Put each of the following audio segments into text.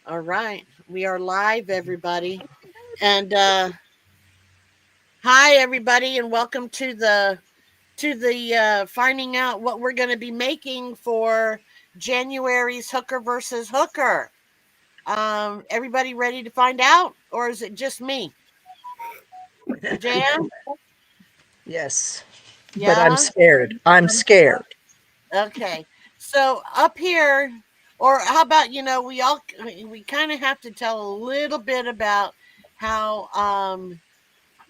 All right. We are live, everybody. And hi everybody and welcome to the finding out what we're going to be making for January's Hooker versus Hooker. Everybody ready to find out, or is it just me? Jan? Yes, but I'm Yeah. scared. I'm scared. Okay. So up here, or how about we kind of have to tell a little bit about how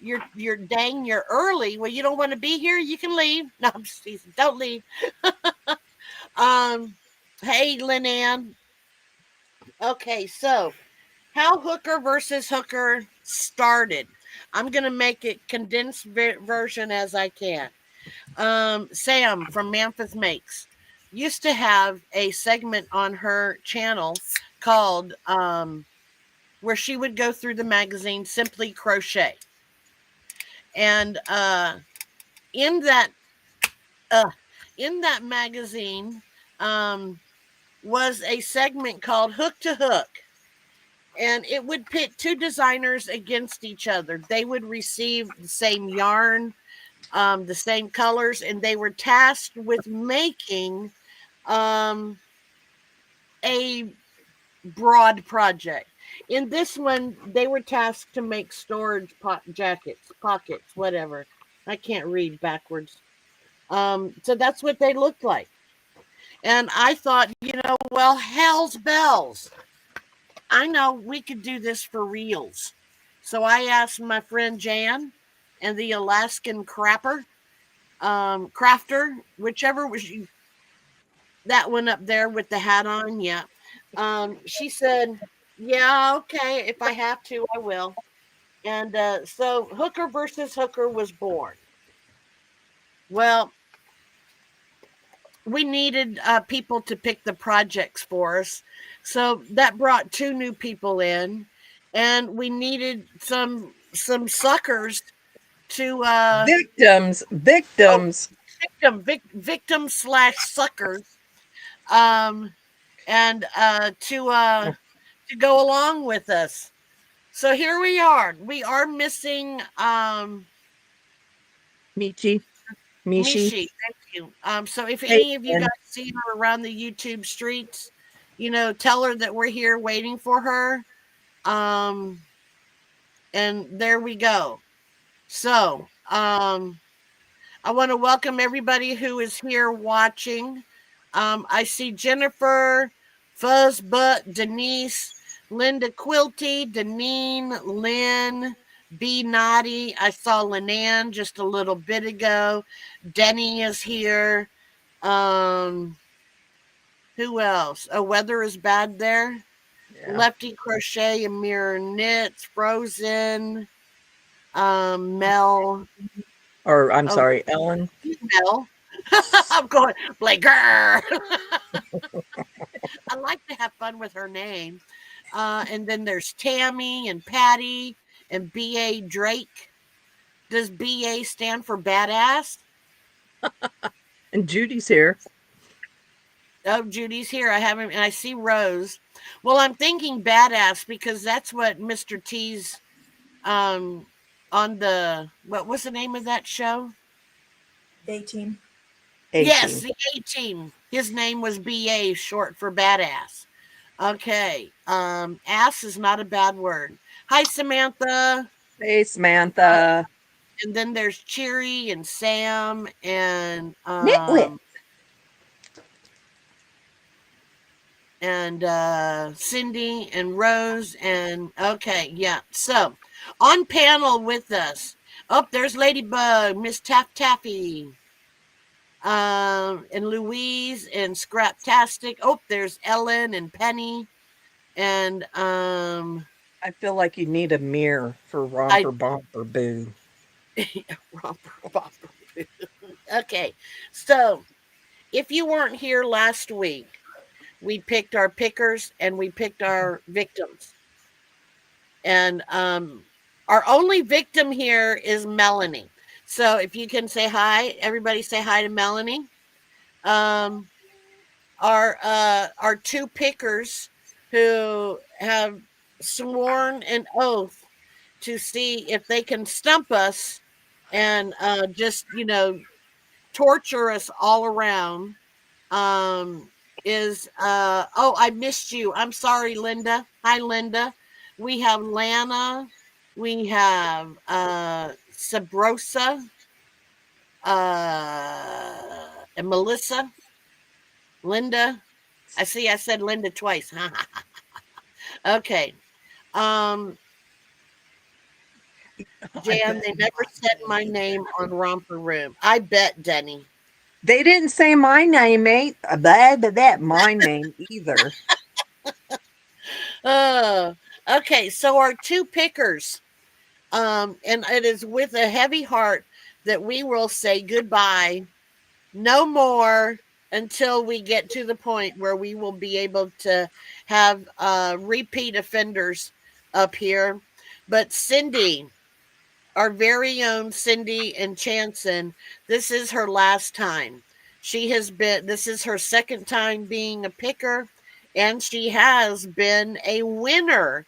you're early. Well, you don't want to be here, you can leave. No, I'm just teasing. Don't leave. um hey, Linan. Okay, so how Hooker versus Hooker started. I'm gonna make it condensed version as I can. Sam from Memphis Makes used to have a segment on her channel called where she would go through the magazine Simply Crochet. And in that uh, in that magazine um, was a segment called Hook to Hook. And it would pit two designers against each other. They would receive the same yarn, the same colors, and they were tasked with making um, a broad project. In this one, they were tasked to make storage jackets, pockets, whatever. I can't read backwards. So that's what they looked like. And I thought, well, hell's bells. I know we could do this for reals. So I asked my friend Jan and the Alaskan crafter, whichever was you, that one up there with the hat on. Yeah. She said, yeah, okay. If I have to, I will. And so Hooker versus Hooker was born. Well, we needed people to pick the projects for us. So that brought two new people in, and we needed some suckers to Victims, oh victims. victim slash suckers um and to go along with us. So here we are. We are missing Michi, Mishi. Mishi. Thank you. So if Hey, any of you guys and see her around the YouTube streets, tell her that we're here waiting for her. Um, and there we go. So, I want to welcome everybody who is here watching. I see Jennifer, Fuzzbutt, Denise, Linda Quilty, Deneen, Lynn, B Naughty. I saw Linan just a little bit ago. Denny is here. Um, who else? Oh, weather is bad there. yeah, Lefty Crochet and Mirror Knits, Frozen, Mel. or I'm Oh, sorry, Ellen. Mel. I'm going, Blake. I like to have fun with her name. And then there's Tammy and Patty and B.A. Drake. Does B.A. stand for badass? And Judy's here. Oh, Judy's here. I haven't, and I see Rose. Well, I'm thinking badass because that's what Mr. T's um on the what was the name of that show? 18. Yes, 18. the A Team. His name was BA, short for badass. Okay. Ass is not a bad word. Hi, Samantha. Hey, Uh, Samantha. and then there's Cheery and Sam and Nitwit. Cindy and Rose and okay, yeah. So on panel with us. Oh, there's Ladybug, Miss Taffy. And Louise and Scraptastic. Oh, there's Ellen and Penny and I feel like you need a mirror for I Romper Bomper Boo. romper bopper. Okay, so if you weren't here last week, we picked our pickers and we picked our victims, and our only victim here is Melanie. So if you can say hi, everybody say hi to Melanie. Um, our two pickers who have sworn an oath to see if they can stump us and just, torture us all around. Um, is oh, I missed you. I'm sorry, Linda. Hi, Linda. We have Lana. We have Sabrosa, and Melissa. Linda. I see I said Linda twice. Okay. Um, I Jan, bet they never said my name on Romper Room. I bet, Denny. they didn't say my name, mate. That my name either. Uh, okay, so our two pickers. And it is with a heavy heart that we will say goodbye. No more until we get to the point where we will be able to have repeat offenders up here. But Cindy, our very own Cindy and Chanson, this is her last time. This is her second time being a picker, and she has been a winner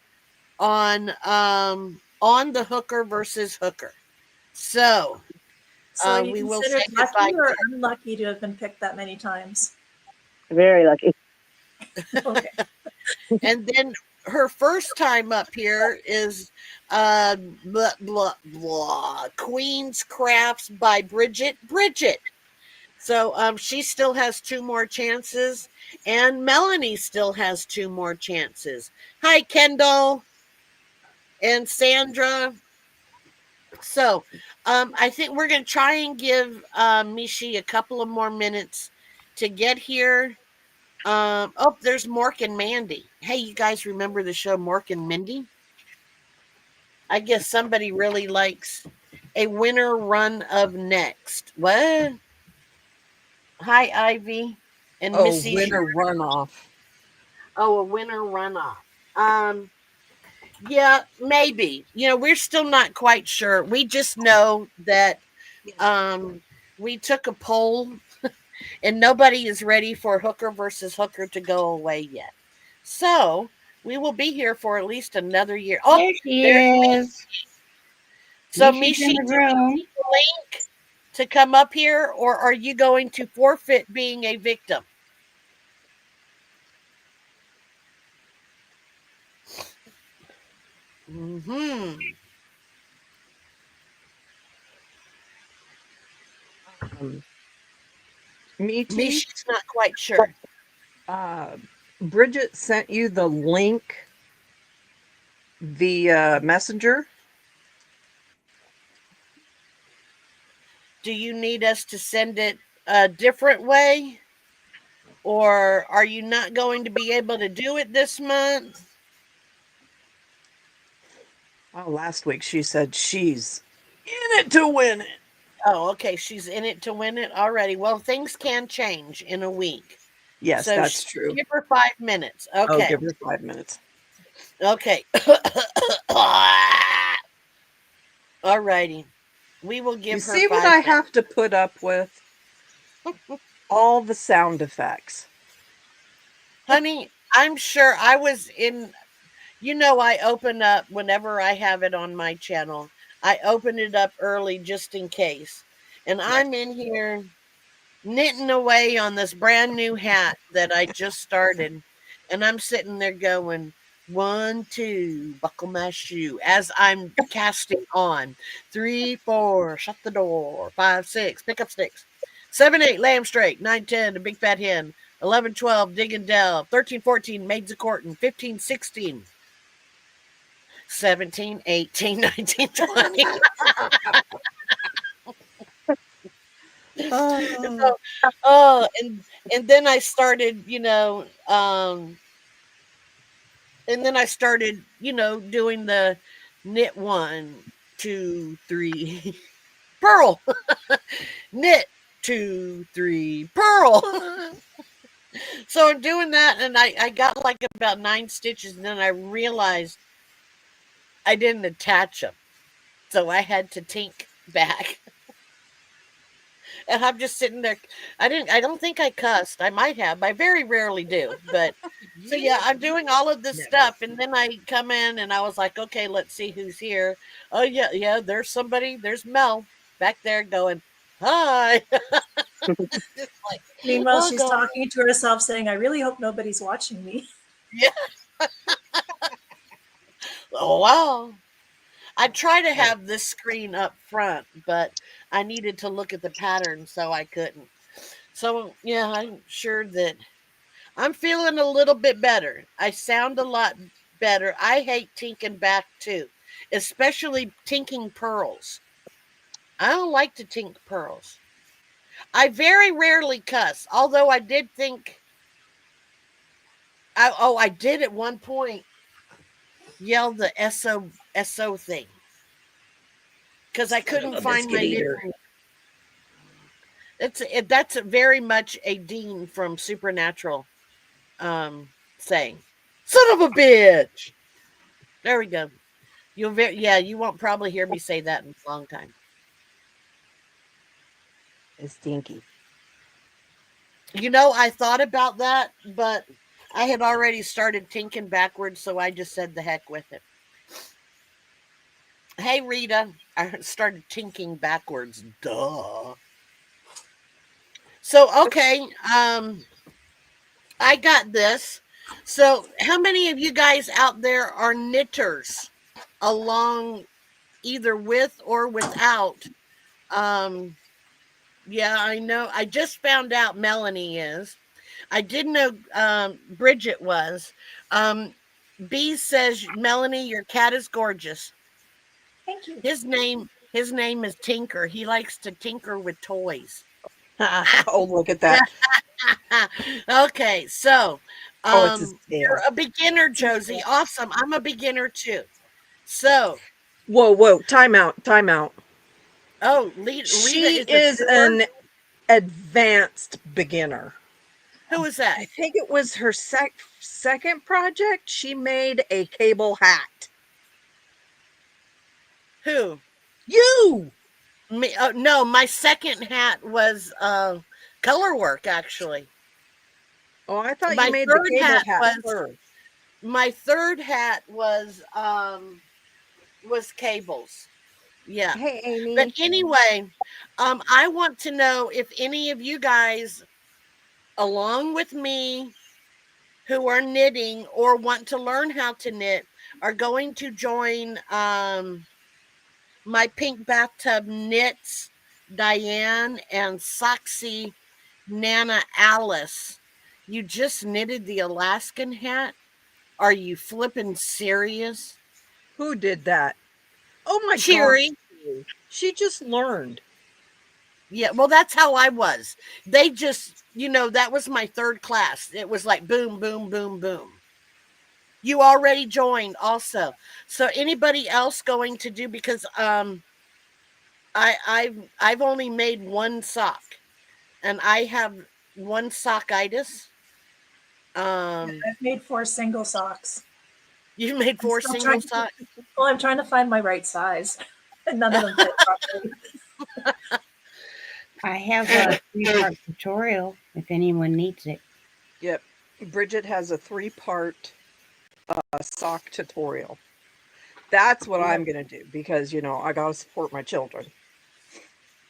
on the hooker versus hooker. So So you we will considered say goodbye lucky or to unlucky to have been picked that many times? Very lucky. Okay. her. And then her first time up here is blah, blah, blah, Queen's Crafts by Bridget. Bridget. So she still has two more chances, and Melanie still has two more chances. Hi, Kendall and Sandra. So, I think we're going to try and give Mishi a couple of more minutes to get here. Oh, there's Mork and Mandy. Hey, you guys remember the show Mork and Mindy? I guess somebody really likes a winter run of next. What? Hi, Ivy and Oh, Missy. winter runoff. Oh, a winter runoff. Um, yeah, maybe. We're still not quite sure. We just know that um, we took a poll and nobody is ready for hooker versus hooker to go away yet. So we will be here for at least another year. Oh, There she there's me. is. So Mishy's Mishi, in do the we room. need a link to come up here, or are you going to forfeit being a victim? Hmm. Um, Meaty, Mishi's not quite sure. uh, Bridget sent you the link via Messenger. Do you need us to send it a different way? Or are you not going to be able to do it this month? Oh, last week she said she's in it to win it. Oh, okay. She's in it to win it already. Well, things can change in a week. Yes, So that's true. give her 5 minutes. Oh, Okay. give her 5 minutes. Okay. All righty. We will You give her see what 5 I minutes. have to put up with? All the sound effects. Honey, I'm sure I was in, I open up whenever I have it on my channel. I open it up early just in case. And Right. I'm in here knitting away on this brand new hat that I just started. And I'm sitting there going, 1, 2, buckle my shoe as I'm casting on. 3, 4, shut the door. 5, 6, pick up sticks. 7, 8, lay 'em straight. 9, 10, a big fat hen. 11, 12, dig and delve. 13, 14, maids a courtin'. 15, 16. 17, 18, 19, 20. Oh, So, oh, and then I started, and then I started, doing the knit 1, 2, 3, purl, knit 2, 3, purl. So I'm doing that, and I got like about 9 stitches, and then I realized I didn't attach them, so I had to tink back. And I'm just sitting there. I don't think I cussed. I might have. I very rarely do. But so yeah, I'm doing all of this stuff, and then I come in and I was like, okay, let's see who's here. Oh yeah, yeah, there's somebody, there's Mel back there going, hi. Just like, Meanwhile, oh she's god. talking to herself, saying, "I really hope nobody's watching me." Yeah. Oh wow. I try to have this screen up front, but I needed to look at the pattern, so I couldn't. So yeah, I'm sure that I'm feeling a little bit better. I sound a lot better. I hate tinking back too, especially tinking pearls. I don't like to tink pearls. I very rarely cuss, although I did think I did at one point yell the SO thing because I Son of couldn't a find biscuit my eater. knitting. That's very much a Dean from Supernatural saying. Son of a bitch. There we go. Yeah, you won't probably hear me say that in a long time. It's stinky. You know, I thought about that, but I had already started tinking backwards, so I just said the heck with it. Hey Rita, I started tinking backwards. Duh. So okay, I got this. So how many of you guys out there are knitters along either with or without yeah, I know. I just found out Melanie is. I didn't know Bridget was. Um, B says, Melanie, your cat is gorgeous. Thank you. His name is Tinker. He likes to tinker with toys. Oh, look at that. Okay, so Oh, it's his you're tail. a beginner, Josie. Awesome. I'm a beginner too. So, Whoa, whoa. Time out. Time out. oh, Rita She is a is sewer. an advanced beginner. Who is that? I think it was her second project. She made a cable hat. Who? You! Me? Oh, no, my second hat was color work. Actually, Oh, I thought you my made the third cable hat hat was first. my third hat was cables. Yeah, Hey, but Amy. anyway, I want to know if any of you guys, along with me, who are knitting or want to learn how to knit, are going to join my Pink Bathtub Knits, Diane and Soxy Nana Alice. You just knitted the Alaskan hat? Are you flipping serious? Who did that? Oh my God. Cheery. She just learned. Yeah, well, that's how I was. They just, that was my third class. It was like boom, boom, boom, boom. You already joined also. So anybody else going to do, because I've only made one sock and I have one sockitis. I've made 4 single socks. You made I'm 4 still single trying. socks. Well, I'm trying to find my right size, and none of them fit properly. I have a 3-part tutorial if anyone needs it. Yep. Bridget has a 3-part sock tutorial. That's what I'm going to do because, I got to support my children.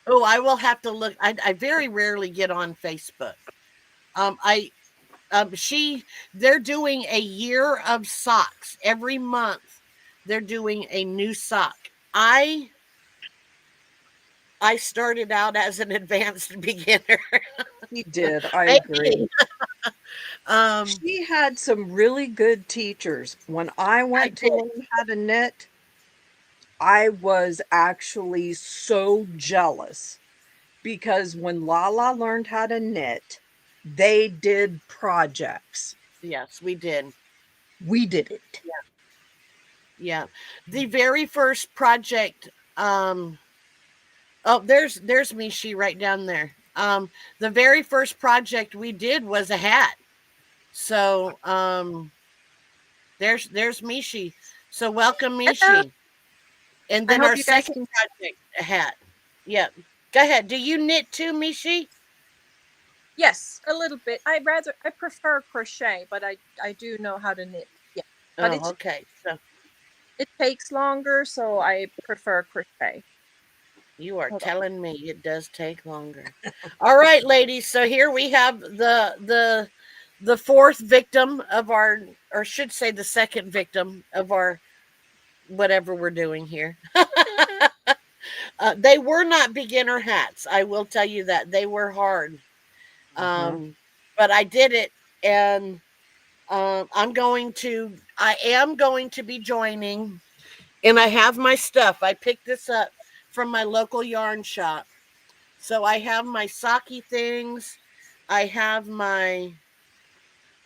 Oh, I will have to look. I very rarely get on Facebook. I they're doing a year of socks every month. They're doing a new sock. I started out as an advanced beginner. He did. I Hey, agree. She had some really good teachers. When I went to did. learn how to knit, I was actually so jealous because when Lala learned how to knit, they did projects. Yes, we did. We did it. Yeah. The very first project, oh, there's Mishi right down there. The very first project we did was a hat. So there's Mishi. So welcome Hello. Mishi. And I then hope our you guys second can. project, a hat. Yep. Go ahead. Do you knit too, Mishi? Yes, a little bit. I prefer crochet, but I do know how to knit. Yeah, but Oh, okay. So it takes longer, so I prefer crochet. you are Hold on. telling me it does take longer. All right, ladies. So here we have the fourth victim of our, or should say the second victim of our whatever we're doing here. They were not beginner hats. I will tell you that they were hard. Uh-huh. But I did it, and I am going to be joining, and I have my stuff. I picked this up from my local yarn shop. So I have my Saki things. I have my,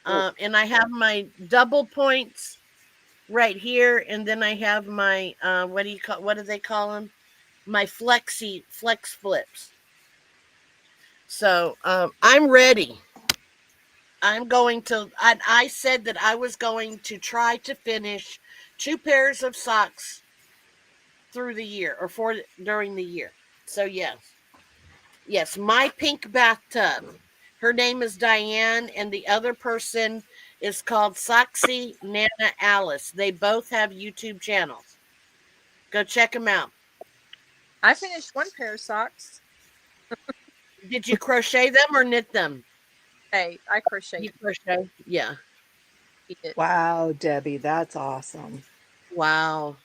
Oh, and I have my double points right here, and then I have my, what do they call them? My flex flips. So I'm ready. I said that I was going to try to finish 2 pairs of socks through the year, or during the year. So yes, my pink bathtub. Her name is Diane, and the other person is called Soxy Nana Alice. They both have YouTube channels. Go check them out. I finished one pair of socks. Did you crochet them or knit them? Hey, I You crocheted crochet? Yeah. it. wow, Debbie, that's awesome. Wow.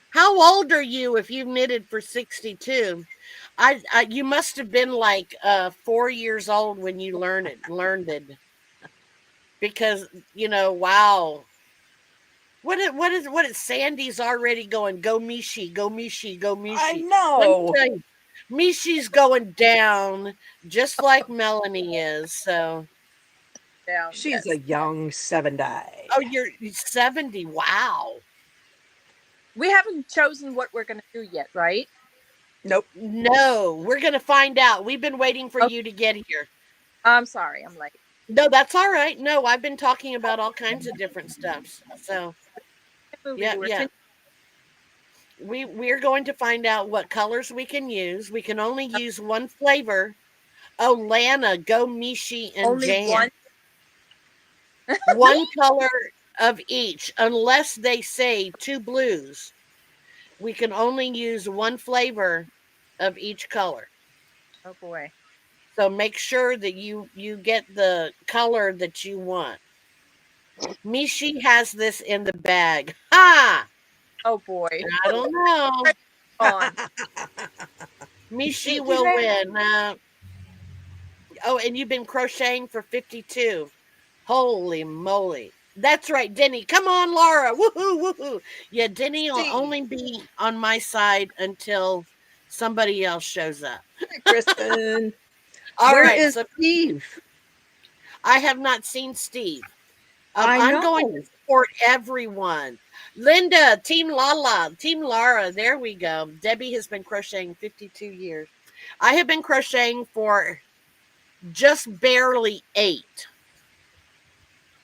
How old are you if you've knitted for 62? You must have been like 4 years old when you learned it, because wow. What is Sandy's already going, go Mishi, go Mishi, go I Mishi. Let me know. tell you, Mishi's going down just like Melanie is. So Down, She's a yes. young 7 oh, day. you're 70. Wow. We haven't chosen what we're gonna do yet, right? Nope. No, we're gonna find out. We've been waiting for Oh, you to get here. I'm sorry, I'm late. No, that's all right. No, I've been talking about all kinds of different stuffs. So Movie yeah, we were yeah. thinking. We're going to find out what colors we can use. We can only use one flavor. Oh, Lana, go Mishi and Only Jan. one. One color of each, unless they say two blues. We can only use one flavor of each color. Oh boy. So make sure that you get the color that you want. Mishi has this in the bag. Ha! Oh boy. I don't know. Right on. Mishi Did will they? win. Oh, and you've been crocheting for 52. Holy moly. That's right, Denny. Come on, Laura. Woohoo, woohoo. Yeah, Denny will Steve. only be on my side until somebody else shows up. Hi, Kristen. All Where right. is So Steve? I have not seen Steve. I I'm going to know. support everyone. Linda, Team Lala, Team Laura. There we go. Debbie has been crocheting 52 years. I have been crocheting for just barely 8.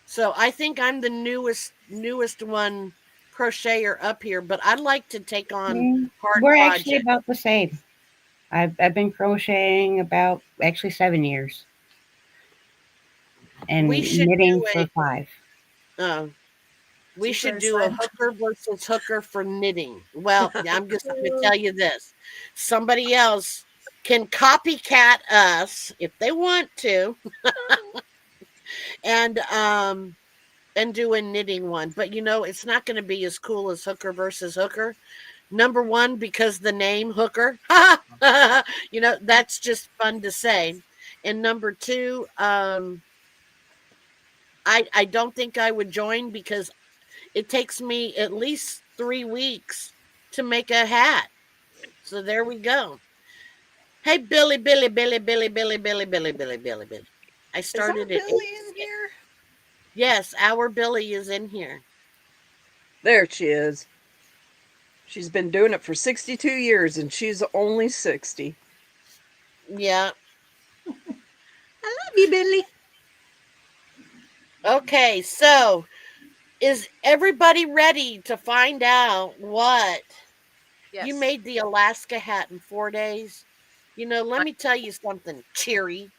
So I think I'm the newest one crocheter up here, but I'd like to take on hard We're actually projects. about the same. I've been crocheting about actually 7 years We and should do knitting for 5. uh, we Super should do a assigned. hooker versus hooker for knitting. Well, I'm just going to tell you this: somebody else can copycat us if they want to, and um and do a knitting one. But it's not going to be as cool as hooker versus hooker. Number one, because the name hooker, that's just fun to say. And number two, I don't think I would join because it takes me at least 3 weeks to make a hat. So there we go. Hey, Billy, Billy, Billy, Billy, Billy, Billy, Billy, Billy, Billy, Billy. I Is our started at Billy in 8. here? Yes, our Billy is in here. There she is. She's been doing it for 62 years and she's only 60. Yeah. I love you, Billy. Okay, so is everybody ready to find out what you Yes. made the Alaska hat in 4 days? Let me tell you something, Cherry.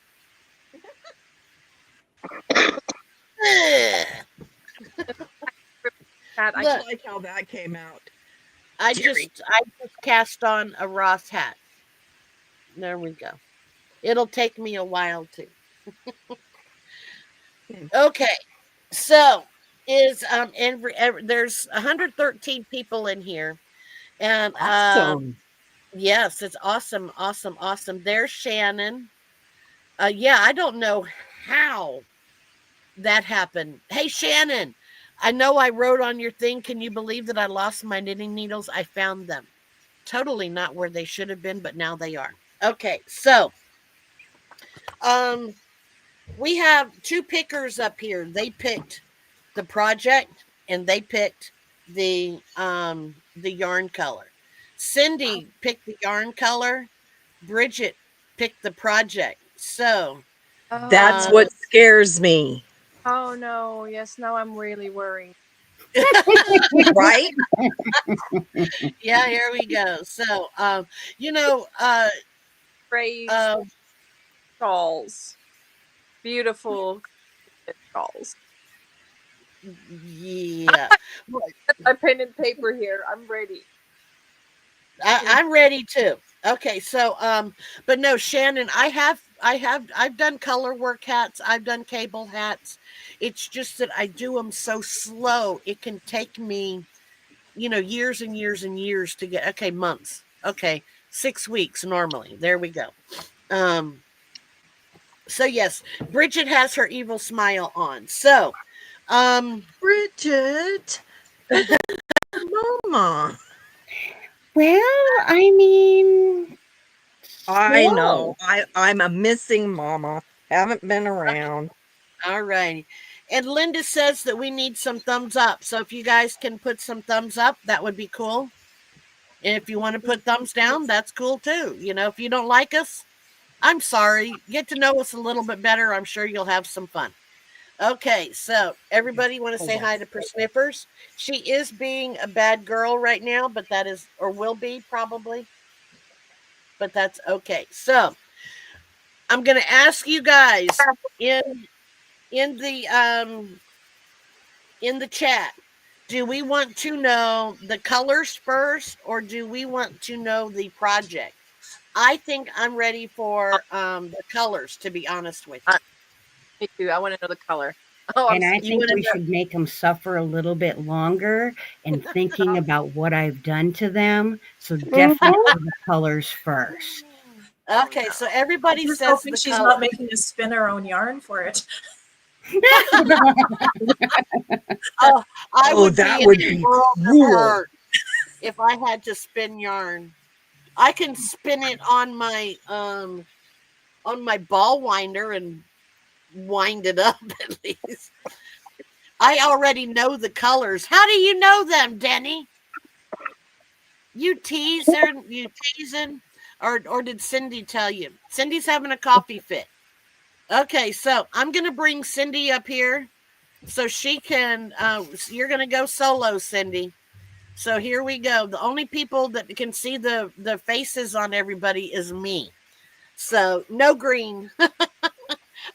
Cat, I I Look, can't. like how that came out. I Jerry. just cast on a Ross hat. There we go. It'll take me a while to. Hmm. Okay, so there's 113 people in here, and Awesome. yes, it's awesome, awesome, awesome. There's Shannon. Yeah, I don't know how that happened. Hey, Shannon, I know I wrote on your thing. Can you believe that I lost my knitting needles? I found them. Totally not where they should have been, but now they are. Okay, so um, we have two pickers up here. They picked the project and they picked the yarn color. Cindy picked the yarn color. Bridget picked the project. So, That's Oh, what scares me, oh no. Yes, now I'm really worried. right? yeah, here we go. So, you know, Praise uh, shawls. Beautiful shawls. yeah, Well, My pen and paper here. I'm ready. I'm ready too. Okay, so but no, Shannon, I've done color work hats, I've done cable hats. It's just that I do them so slow. It can take me, years and years and years to get. Okay, months. Okay, 6 weeks normally. There we go. Um, so yes, Bridget has her evil smile on. So, um, Bridget, Mama. Well, I mean, I know. slow. I'm a missing mama. Haven't been around. all right. And Linda says that we need some thumbs up. So if you guys can put some thumbs up, that would be cool. And if you want to put thumbs down, that's cool too. If you don't like us, I'm sorry. Get to know us a little bit better. I'm sure you'll have some fun. Okay, so everybody want to Hold say on. hi to Persniffers. She is being a bad girl right now, but that is, or will be probably, but that's okay. So I'm gonna ask you guys in the um in the chat. Do we want to know the colors first, or do we want to know the project? I think I'm ready for the colors. To be honest with Uh, you, Me too. I want to know the color. Oh, I'm And I scared. you think want to we know? should make them suffer a little bit longer and thinking about what I've done to them. So definitely Mhm. the colors first. Oh Okay, so no. I'm everybody just says hoping the she's color. not making us spin our own yarn for it. Oh, I Oh, would be that in would a be world of cruel. hurt if I had to spin yarn. I can spin it on my ball winder and wind it up at least. I already know the colors. How do you know them, Denny? You teasing, or did Cindy tell you? Cindy's having a coffee fit. Okay, so I'm gonna bring Cindy up here so she can. You're gonna go solo, Cindy. So here we go. The only people that can see the faces on everybody is me. So no green.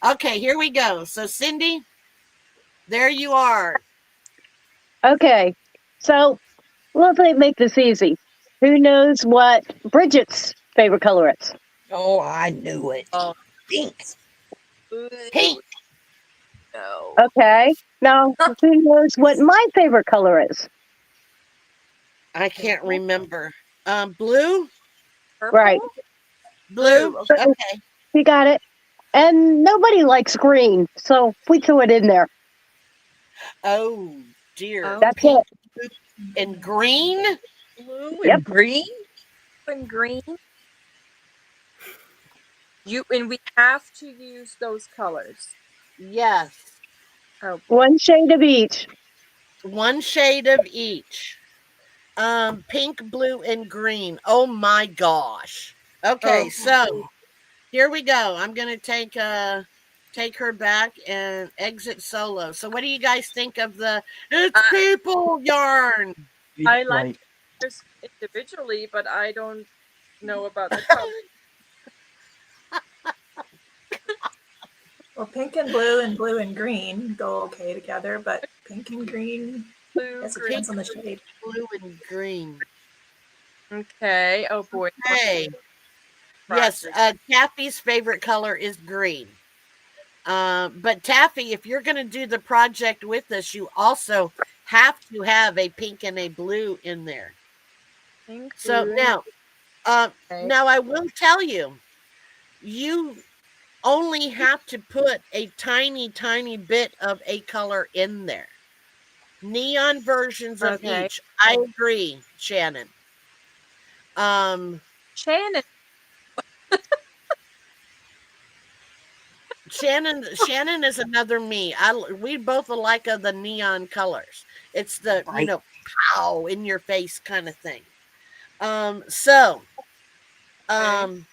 Okay, here we go. So Cindy, there you are. Okay, so let's make this easy. Who knows what Bridget's favorite color is? Oh, I knew it. Oh, Pink. ooh, Pink. no. Okay, now who knows what my favorite color is? I can't remember. Blue, Right, Purple? blue. Blue. Okay. so Okay. we got it. And nobody likes green, so we threw it in there. Oh dear. Oh, That's it. Pink, blue, and green. Blue Yep. and green? and green. And we have to use those colors. Yes, Oh boy. One shade of each. one shade of each. Pink, blue, and green. Oh my gosh. Okay, Oh. so here we go. I'm gonna take her back and exit solo. So what do you guys think of the it's I, people yarn? I like Right. colors individually, but I don't know about the color. Well, pink and blue and green go okay together, but pink and green, I Blue, guess it green. depends on the shade. Blue and green. Okay. Oh boy. Hey. Yes, Project. Taffy's favorite color is green. But Taffy, if you're going to do the project with us, you also have to have a pink and a blue in there. Pink, So blue, and okay. now I will tell you, you only have to put a tiny, tiny bit of a color in there. Neon versions of Okay. each. I agree, Shannon. Um, Shannon. Shannon is another me. We both like the neon colors. It's the Right. pow in your face kind of thing. So Okay. um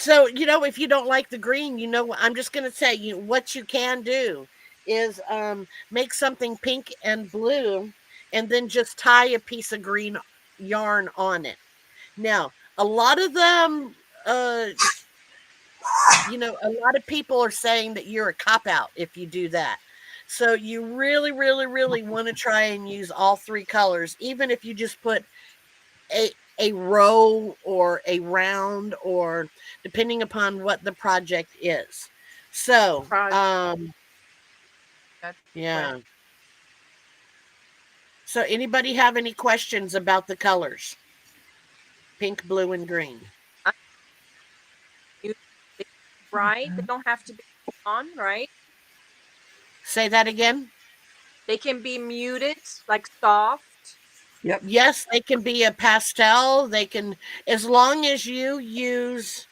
if you don't like the green, I'm just gonna say what you can do is make something pink and blue, and then just tie a piece of green yarn on it. Now, a lot of them, a lot of people are saying that you're a cop out if you do that. So you really, really, really want to try and use all three colors, even if you just put a a row or a round, or depending upon what the project is. So, Project. That's right. yeah. So anybody have any questions about the colors? Pink, blue, and green. I use it right. They don't have to be on, right? Say that again. They can be muted, like soft. Yep. Yes, they can be a pastel. They can, as long as you use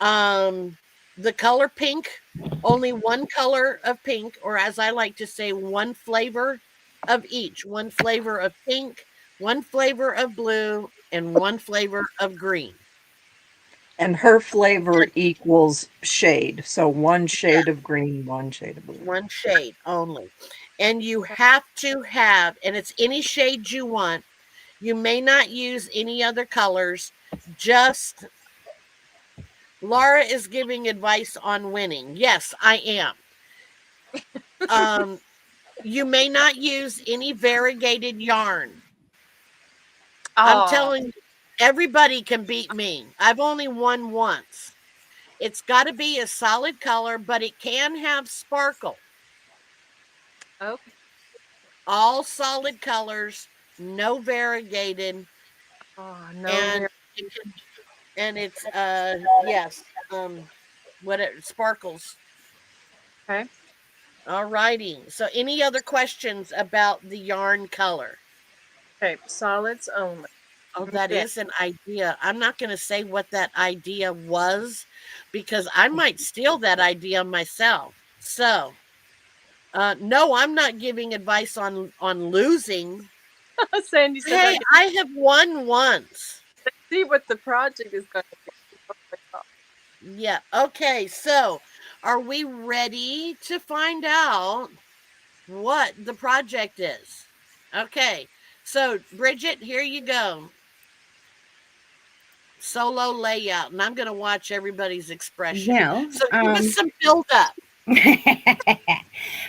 um the color pink, only one color of pink, or as I like to say, one flavor of each. One flavor of pink, one flavor of blue, and one flavor of green. And her flavor And equals shade. So one yeah, shade of green, one shade of blue. one shade only. And you have to have, and it's any shade you want. You may not use any other colors. Just Laura is giving advice on winning. Yes, I am. Um, you may not use any variegated yarn. I'm Oh, telling you, everybody can beat me. I've only won once. It's got to be a solid color, but it can have sparkle. okay. All solid colors, no variegated, Oh, no, and very it can, and it's yes, what it sparkles. okay. All righty. So, any other questions about the yarn color? Okay, solids only. Oh, that Okay. is an idea. I'm not going to say what that idea was, because I might steal that idea myself. So, no, I'm not giving advice on losing. Sandy says, Hey, "Okay, I have won once. let's see what the project is going to be." Oh my God. Yeah. Okay. So, are we ready to find out what the project is? Okay. So, Bridget, here you go. Solo layout, and I'm going to watch everybody's expression. Well, So give us some build up.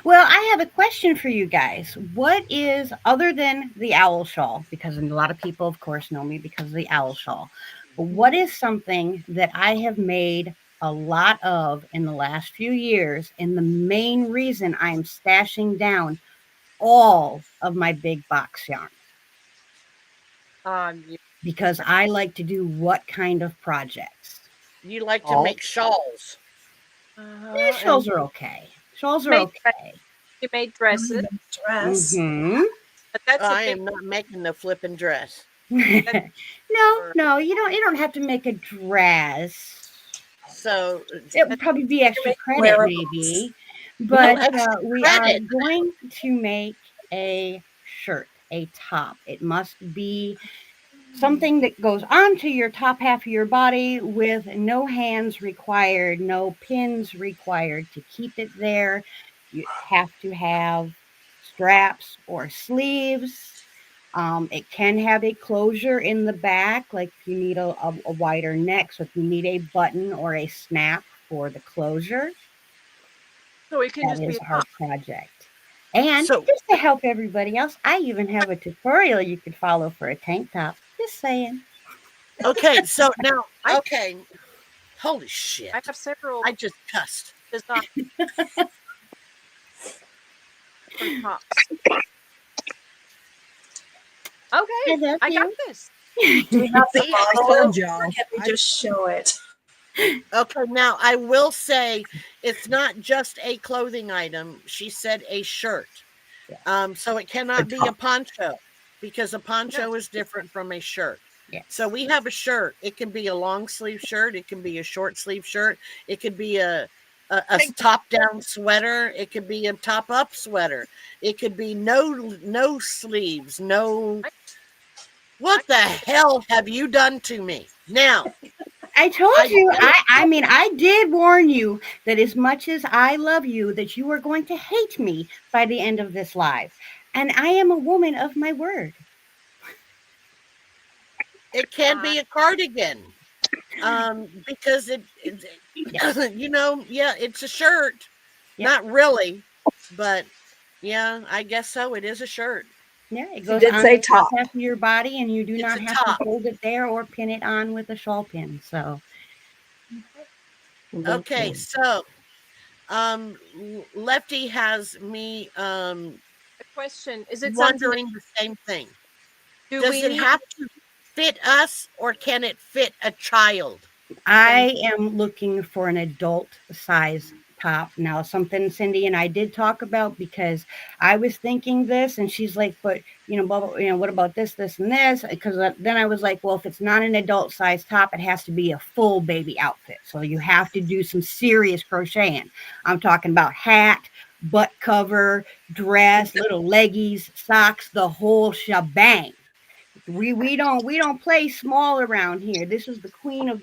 well, I have a question for you guys. What is, other than the owl shawl, because a lot of people, of course, know me because of the owl shawl, but what is something that I have made a lot of in the last few years, and the main reason I'm stashing down all of my big box yarn? You, Because I like to do what kind of projects? You like to All make shawls. and Shawls are okay. Shawls are made okay. you made Really dresses, nice dress. Mm-hmm. but that's a I big am not making the flipping dress. that's No, for no, you don't have to make a dress. So It would that's probably be extra Make credit, wearables. maybe, no but extra we are credit. going to make a shirt, a top. It must be something that goes onto your top half of your body with no hands required, no pins required to keep it there. You have to have straps or sleeves. It can have a closure in the back, like if you need a wider neck. So if you need a button or a snap for the closure, So it can That just be is a our top. project. And So just to help everybody else, I even have a tutorial you could follow for a tank top. Just saying. okay, so now I okay. Holy I shit. have several I just cussed. designs for tops. I Okay, love I got you. this. Do we have to See, I model it, told or y'all. can we just show it? Okay, now I will say it's not just a clothing item. She said a shirt. So it A cannot be a top. poncho because a poncho Yes. is different from a shirt. So Yes. we have a shirt. It can be a long sleeve shirt. It can be a short sleeve shirt. It could be a top down sweater. It could be a top up sweater. It could be no sleeves. No. I, I What the hell have you done to me? Now I told I you. don't. I mean, I did warn you that as much as I love you, that you are going to hate me by the end of this live. And I am a woman of my word. It can I be a cardigan. Because Yes. yeah, it's a shirt. Yep. Not really, but yeah, I guess so. It is a shirt. Yeah. It She goes did on say the top top. half of your body, and you do It's not a have to top. hold it there or pin it on with a shawl pin. So Okay, so Lefty has me a question. Is it something that wondering the same thing. do Does we it need? have to fit us or can it fit a child? I am looking for an adult size top now. Something Cindy and I did talk about because I was thinking this, and she's like, "But blah, blah, what about this, this, and this?" Because then I was like, "Well, if it's not an adult size top, it has to be a full baby outfit. So you have to do some serious crocheting. I'm talking about hat, butt cover, dress, little leggies, socks, the whole shebang." We don't play small around here. This is the queen of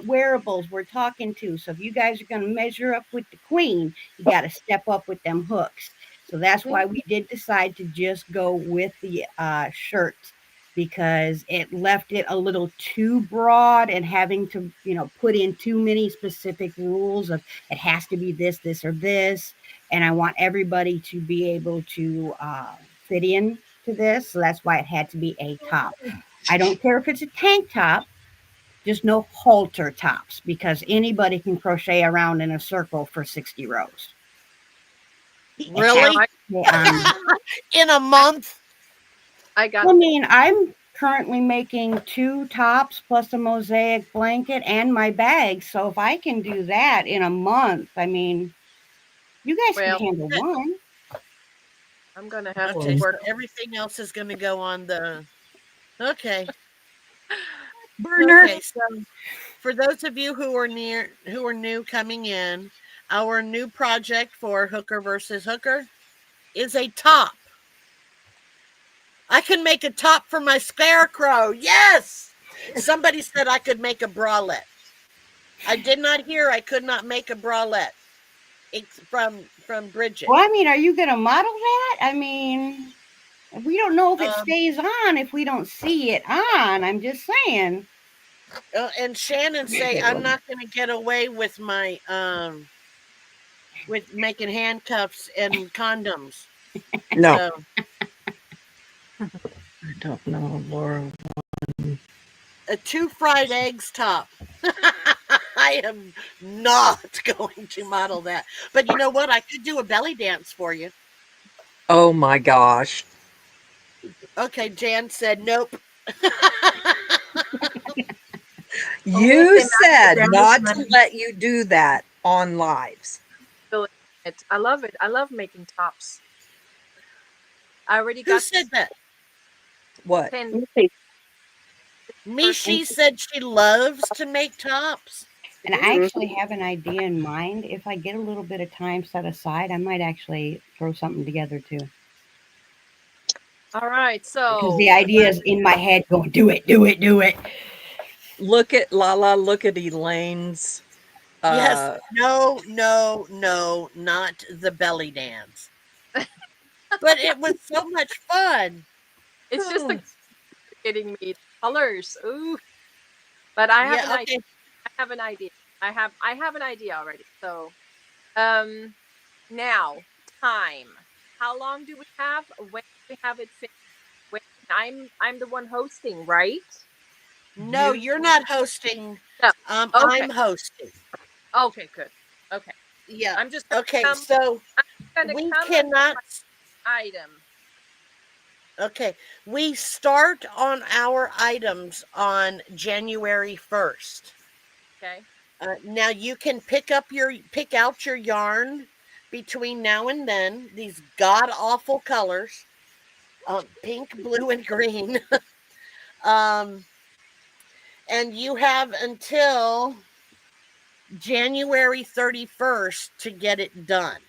wearables we're talking to. So if you guys are going to measure up with the queen, you got to step up with them hooks. So that's why we did decide to just go with the shirt, because it left it a little too broad and having to put in too many specific rules of it has to be this, this, or this. And I want everybody to be able to fit in to this. So that's why it had to be a top. I don't care if it's a tank top, just no halter tops, because anybody can crochet around in a circle for 60 rows. It has Now Really? I to stay on. In a month? I got I this. mean, I'm currently making 2 tops plus a mosaic blanket and my bag. So if I can do that in a month, I mean, you guys could Well, handle one. I'm gonna have to Okay, Um, so work. everything else is going to go on the. Okay. burner. Okay, so for those of you who are new coming in, our new project for Hooker versus Hooker is a top. I can make a top for my scarecrow. Yes. Somebody said I could make a bralette. I did not hear I could not make a bralette. It's from Bridget. Well, I mean, are you going to model that? I mean, we don't know if it Um, stays on if we don't see it on. I'm just saying. and Shannon say I'm not going to get away with my with making handcuffs and condoms. No. So I don't know, Laura. a 2 fried eggs top. I am not going to model that. But you know what? I could do a belly dance for you. Oh my gosh. Okay, Jan said nope. Only if You they match the said ground not to money. let you do that on lives. Feeling it. I love it. I love making tops. I already Who got said that? What? 10 Let's see. first. Mishi said she loves to make tops. And I actually have an idea in mind. If I get a little bit of time set aside, I might actually throw something together too. All right. Because the So idea is in my head going, do it, do it, do it. Look at Lala, look at Elaine's Yes. uh No, no, no, not the belly dance. But it was so much fun. it's just the getting me colors. Ooh. But I have an Yeah, idea. okay. I have an idea. I have an idea already. So um Now, time. How long do we have? When do we have it finished? When I'm the one hosting, right? No, You you're not hosting. No. Okay. I'm hosting. Okay, good. Okay. Yeah. I'm just Okay. So gonna we come up with cannot. my item. Okay. We start on our items on January 1st. Okay. Now you can pick out your yarn between now and then. These god awful colors, pink, blue, and green. um, and you have until January 31st to get it done.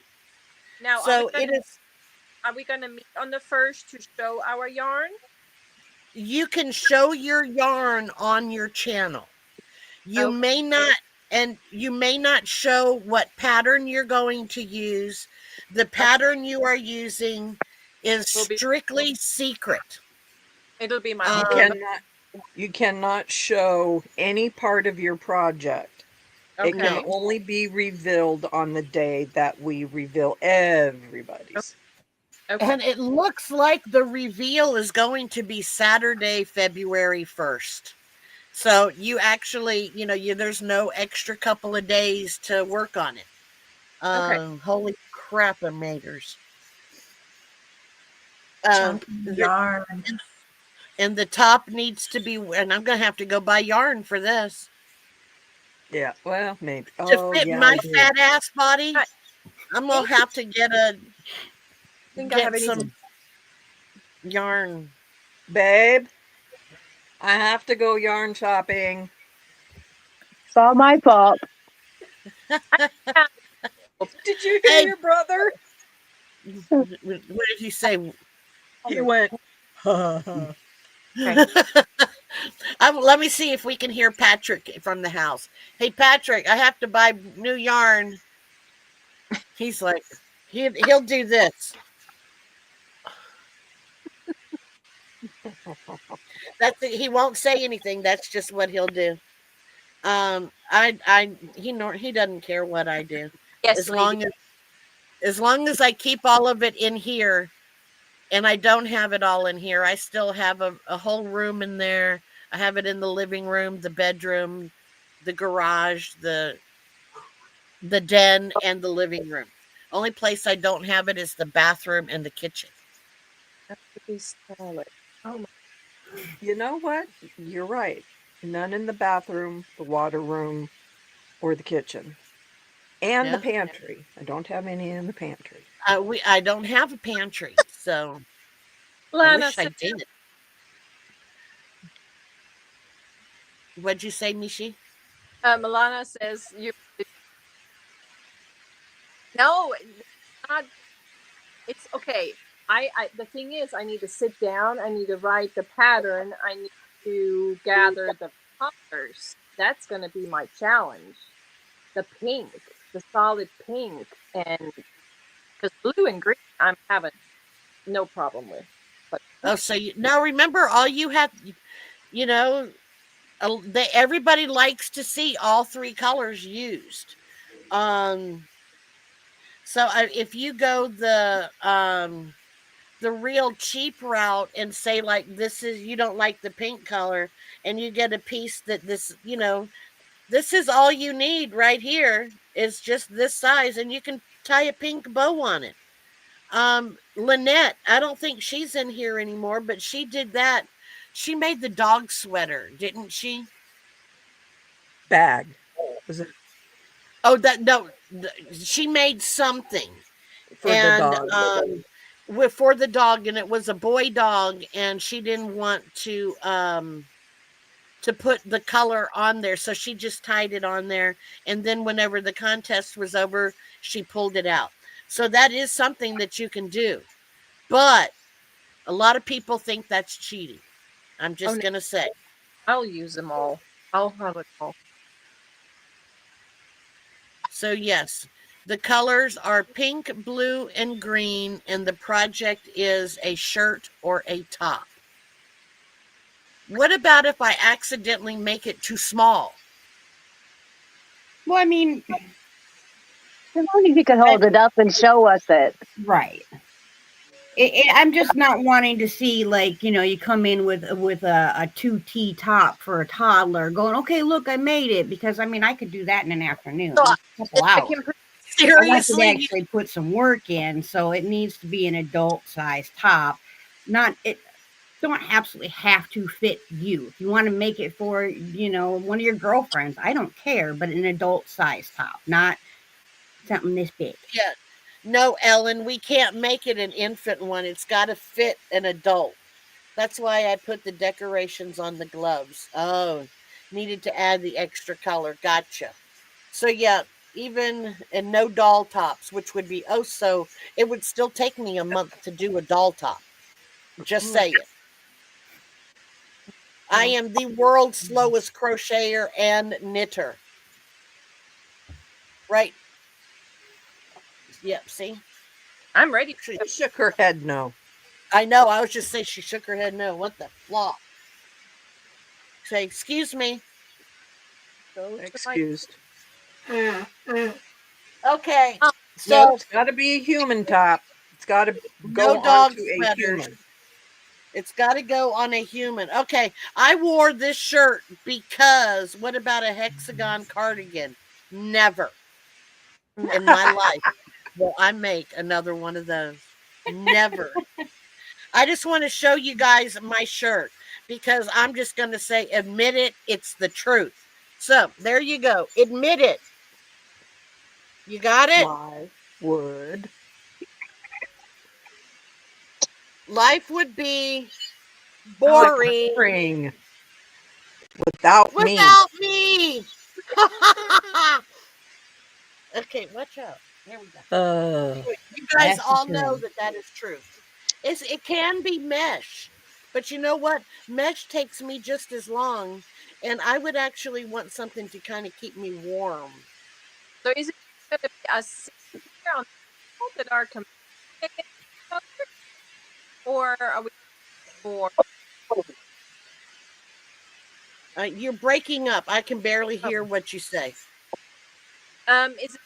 Now, So it is. are we gonna meet on the first to show our yarn? You can show your yarn on your channel. You Okay. may not, and you may not show what pattern you're going to use. The Okay. pattern you are using is Will be strictly secret. it'll be my you own. Um, cannot show any part of your project. It can Okay. no. only be revealed on the day that we reveal everybody's. Okay. And it looks like the reveal is going to be Saturday, February 1st. So you actually, there's no extra couple of days to work on it. Okay. Holy crap, maters. Chunky The, yarn. and the top needs to be, and I'm going to have to go buy yarn for this Yeah, well, maybe. to Oh, fit yeah, my I do. fat ass body. I I'm going think to have to I have get anything. some yarn. Babe, I have to go yarn shopping. It's all my fault. Did you hear Hey, your brother? what did he say? He went, ha ha. Okay. Let me see if we can hear Patrick from the house. Hey, Patrick, I have to buy new yarn. He's like, he'll do this. He won't say anything. That's just what he'll do. He doesn't care what I do, Yes, as lady. long as I keep all of it in here, and I don't have it all in here. I still have a whole room in there. I have it in the living room, the bedroom, the garage, the den, and the living room. Only place I don't have it is the bathroom and the kitchen. Have to be solid. Oh my. You know what? You're right. None in the bathroom, the water room, or the kitchen. And the Yeah, pantry. I don't have any in the pantry. I don't have a pantry, so I Lana wish I says, did. What'd you say, Mishi? Milana says you. No, it's not. It's okay. The thing is, I need to sit down. I need to write the pattern. I need to gather the colors. That's going to be my challenge. The pink, the solid pink, and because blue and green, I'm having no problem with. But Oh, so now remember, all you have, you know, everybody likes to see all three colors used. Um, so if you go the real cheap route and say like this is you don't like the pink color, and you get a piece that this is all you need right here is just this size, and you can tie a pink bow on it. Lynette, I don't think she's in here anymore, but she did that. She made the dog sweater, didn't she? Bag. Was it Oh, that no, she made something, for the and dog? for the dog, and it was a boy dog, and she didn't want to put the color on there, so she just tied it on there, and then whenever the contest was over, she pulled it out. So that is something that you can do, but a lot of people think that's cheating. I'm oh just no, gonna say. I'll use them all. I'll have it all. So yes, the colors are pink, blue, and green, and the project is a shirt or a top. What about if I accidentally make it too small? Well, I mean, As long as you can hold it up and show us it. Right. I'm just not wanting to see, like, you come in with a 2T top for a toddler going, okay, look, I made it, because I mean I could do that in an afternoon, So a couple I hours. can I want you to Seriously, actually put some work in, so it needs to be an adult size top. Not it don't absolutely have to fit you. If you want to make it for, one of your girlfriends, I don't care, but an adult size top, not something this big. yeah. No, Ellen, we can't make it an infant one. It's got to fit an adult. That's why I put the decorations on the gloves. Oh, needed to add the extra color. Gotcha. So yeah, even and no doll tops, which would be oh so. It would still take me a month to do a doll top. Just saying. I am the world's slowest crocheter and knitter. Right. Yep. See, I'm ready. she, She shook her head no. I know. I was just saying she shook her head. No, what the flop? Say, excuse me. Go to my. Excused. Okay. Oh, Nope, So it's got to be a human top. It's got to go no dog onto a sweaters. human. It's got to go on a human. Okay. I wore this shirt because what about a hexagon cardigan? Never in my life will I make another one of those. Never. I just want to show you guys my shirt because I'm just going to say, admit it, it's the truth. So there you go. Admit it. You got it? Why would Life would be boring boring without me? without me. Okay, watch out. There we go. You guys That's the all know truth. that is truth. It can be mesh, but you know what? Mesh takes me just as long, and I would actually want something to kind of keep me warm. so is it going to be a senior on people that are competing against each other, or are we more? You're breaking up. I can barely Oh, hear what you say. is it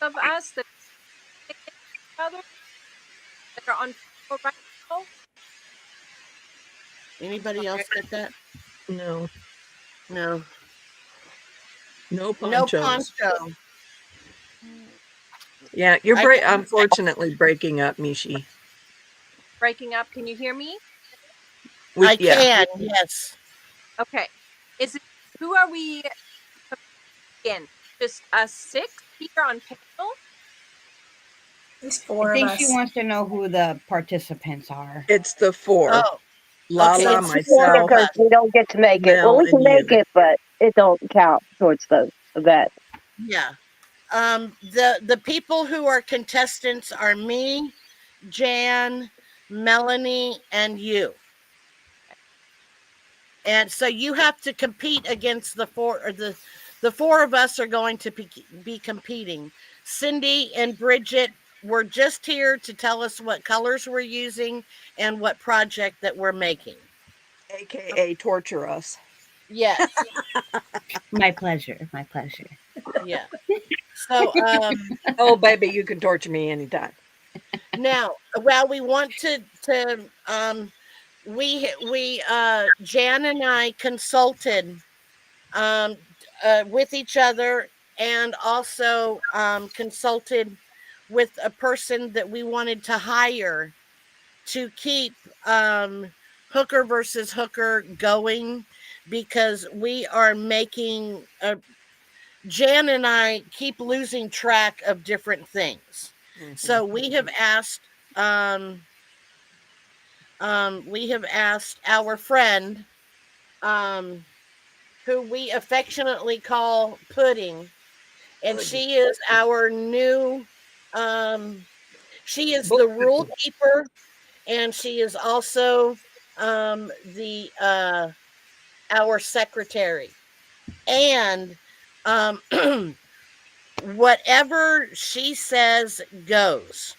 of us that are against each other that are on people right now? Anybody Okay. else get that? No, No. no No ponchos. poncho. Yeah, you're I can unfortunately breaking up, Mishi. Breaking up. Can you hear me? We I yeah. can, yes. Okay. Is it who are we again? Just us six here on panel? There's I 4 of think she us. wants to know who the participants are. It's the four. Oh, okay. Lala, It's It's four four of myself, because us. we don't get to make it. Well, Mel, we can and make you. it, but it don't count towards that. Yeah. The people who are contestants are me, Jan, Melanie, and you. And so you have to compete against the four or the four of us are going to be competing. Cindy and Bridget were just here to tell us what colors we're using and what project that we're making. AKA torture us. Yes. My pleasure. My pleasure. Yeah. So Oh, baby, you can torture me anytime. now well we want to we Jan and I consulted um with each other and also consulted with a person that we wanted to hire to keep hooker versus hooker going because we are making Jan and I keep losing track of different things. Mhm. So we have asked our friend, um, who we affectionately call Pudding, and Good. she is our new, um, she is the rule Bookkeeper. keeper, and she is also the our secretary. And um, whatever she says goes.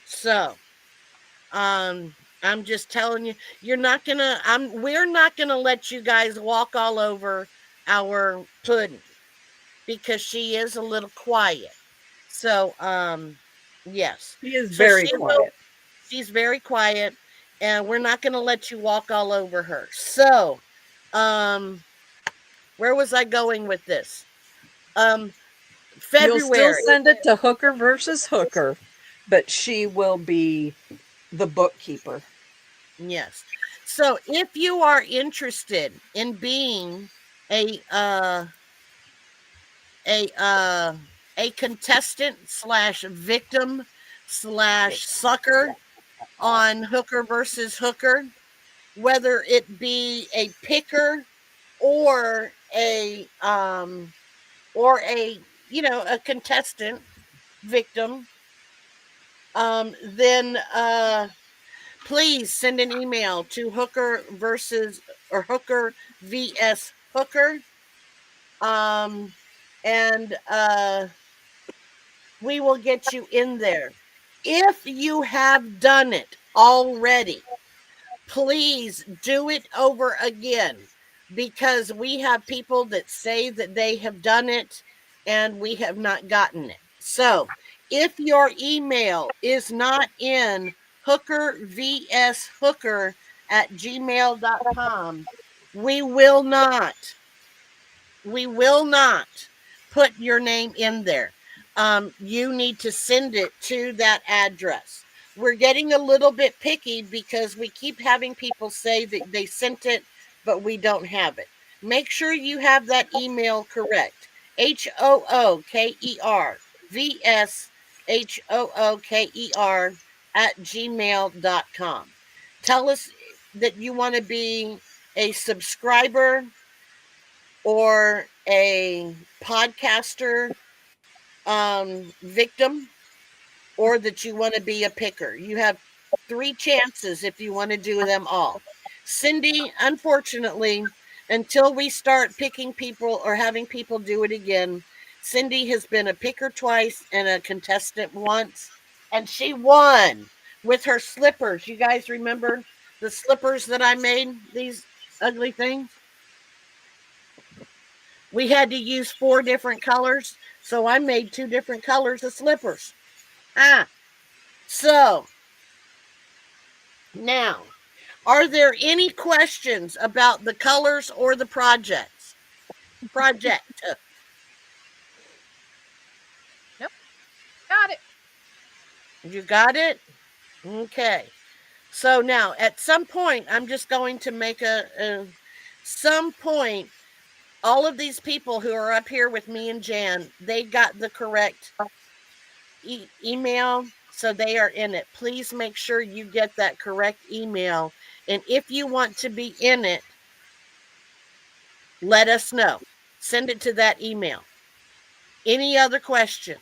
So I'm just telling you, you're not gonna we're not gonna let you guys walk all over our pudding because she is a little quiet. So, yes. He is So very she will. quiet. She's very quiet, and we're not going to let you walk all over her. So, um, where was I going with this? Um, You'll still February. send it to Hooker versus Hooker, but she will be the bookkeeper. Yes. So, if you are interested in being a uh a uh a contestant slash victim slash sucker on Hooker versus Hooker, whether it be a picker or a a contestant victim, then please send an email to Hooker versus or Hooker vs Hooker, um and we will get you in there. If you have done it already, please do it over again, because we have people that say that they have done it and we have not gotten it. So if your email is not in hooker vs hooker at gmail.com, we will not we will not put your name in there. You need to send it to that address. We're getting a little bit picky because we keep having people say that they sent it, but we don't have it. Make sure you have that email correct. HOOKER at gmail.com. Tell us that you want to be a subscriber or a podcaster victim, or that you want to be a picker. You have three chances if you want to do them all. Cindy, unfortunately, until we start picking people or having people do it again, Cindy has been a picker twice and a contestant once, and she won with her slippers. You guys remember the slippers that I made? These ugly things? We had to use four different colors, so I made two different colors of slippers. So now, are there any questions about the colors or the projects? Project. Nope. Got it. You got it? Okay. So now, at some point, I'm just going to make some point, all of these people who are up here with me and Jan, they got the correct email, so they are in it. Please make sure you get that correct email, and if you want to be in it, let us know. Send it to that email. Any other questions?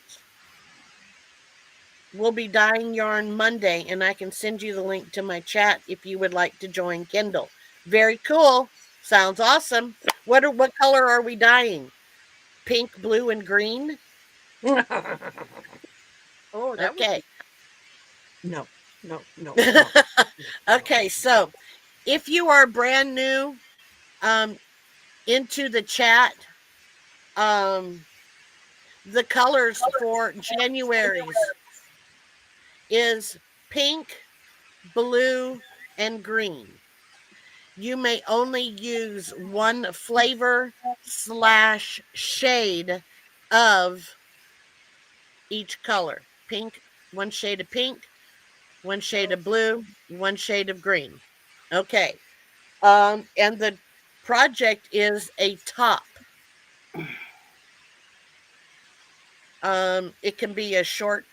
We'll be dyeing yarn Monday, and I can send you the link to my chat if you would like to join Kindle. Very cool. Sounds awesome. What color are we dyeing? Pink, blue, and green? Oh, that would Okay. be No, no, no, no. Okay, so if you are brand new into the chat, the colors for January's is pink, blue, and green. You may only use one flavor slash shade of each color. Pink, one shade of pink, one shade of blue, one shade of green. Okay. And the project is a top. It can be a short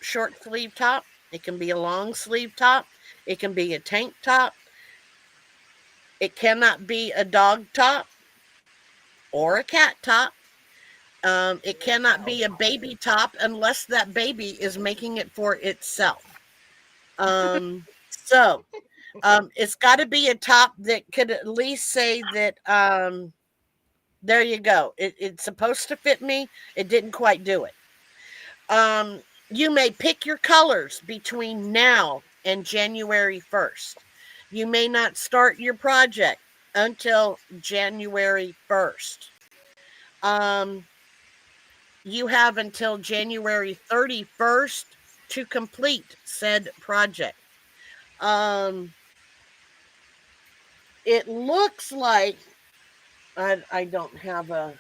sleeve top. It can be a long sleeve top. It can be a tank top. It cannot be a dog top or a cat top. It cannot be a baby top unless that baby is making it for itself. So it's got to be a top that could at least say that. There you go. It's supposed to fit me. It didn't quite do it. You may pick your colors between now and January 1st. You may not start your project until January 1st. Um, You have until January 31st to complete said project. Um, it looks like I don't have a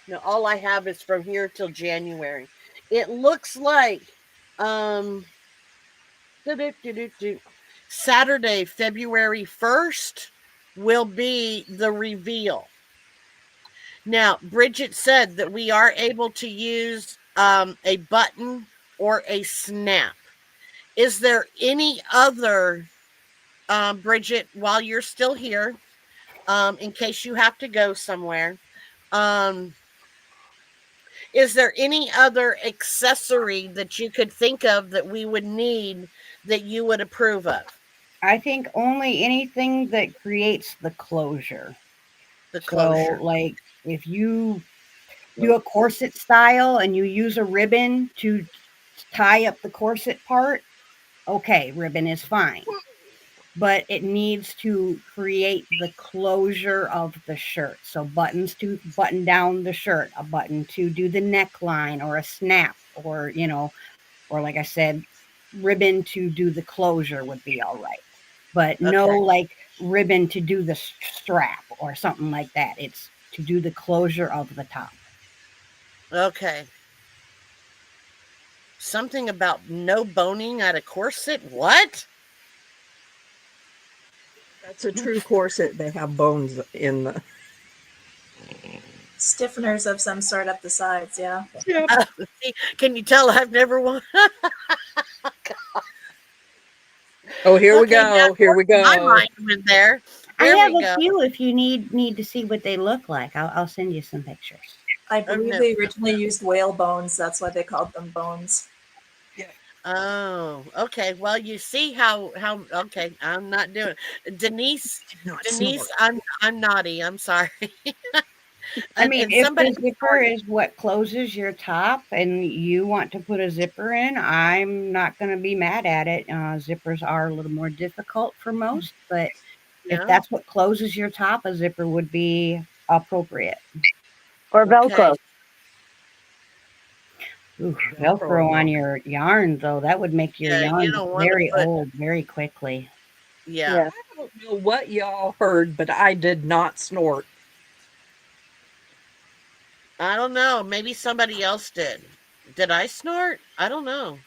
no. All I have is from here till January. It looks like um Saturday, February 1st will be the reveal. Now, Bridget said that we are able to use a button or a snap. Is there any other, Bridget, while you're still here, in case you have to go somewhere, um, is there any other accessory that you could think of that we would need that you would approve of? I think only anything that creates the closure. The So, closure. like, if you do a corset style and you use a ribbon to tie up the corset part, okay, ribbon is fine. But it needs to create the closure of the shirt. So buttons to button down the shirt, a button to do the neckline or a snap or, or like I said, ribbon to do the closure would be all right. But no Okay. like ribbon to do the strap or something like that. It's to do the closure of the top. Okay. Something about no boning at a corset? What? That's a true corset. They have bones in the. Stiffeners of some sort up the sides, yeah. Yep. Can you tell I've never won? Oh, here we Okay, now go. Here we my go. mind went there. I There have we a go. few if you need to see what they look like. I'll send you some pictures. I Oh believe no. they originally used whale bones. That's why they called them bones. Oh, okay. Well, you see how okay, I'm not doing it. Denise, Not Denise, snort. I'm naughty. I'm sorry. I mean, And if somebody the zipper is what closes your top and you want to put a zipper in, I'm not going to be mad at it. Zippers are a little more difficult for most, but if yeah. that's what closes your top, a zipper would be appropriate. Or Okay. Velcro. Ooh, Velcro on Velcro. your yarn, though, that would make your Yeah, you yarn don't want to very put old very quickly. yeah. Yeah. I don't know what y'all heard, but I did not snort. I don't know. Maybe somebody else did. Did I snort? I don't know.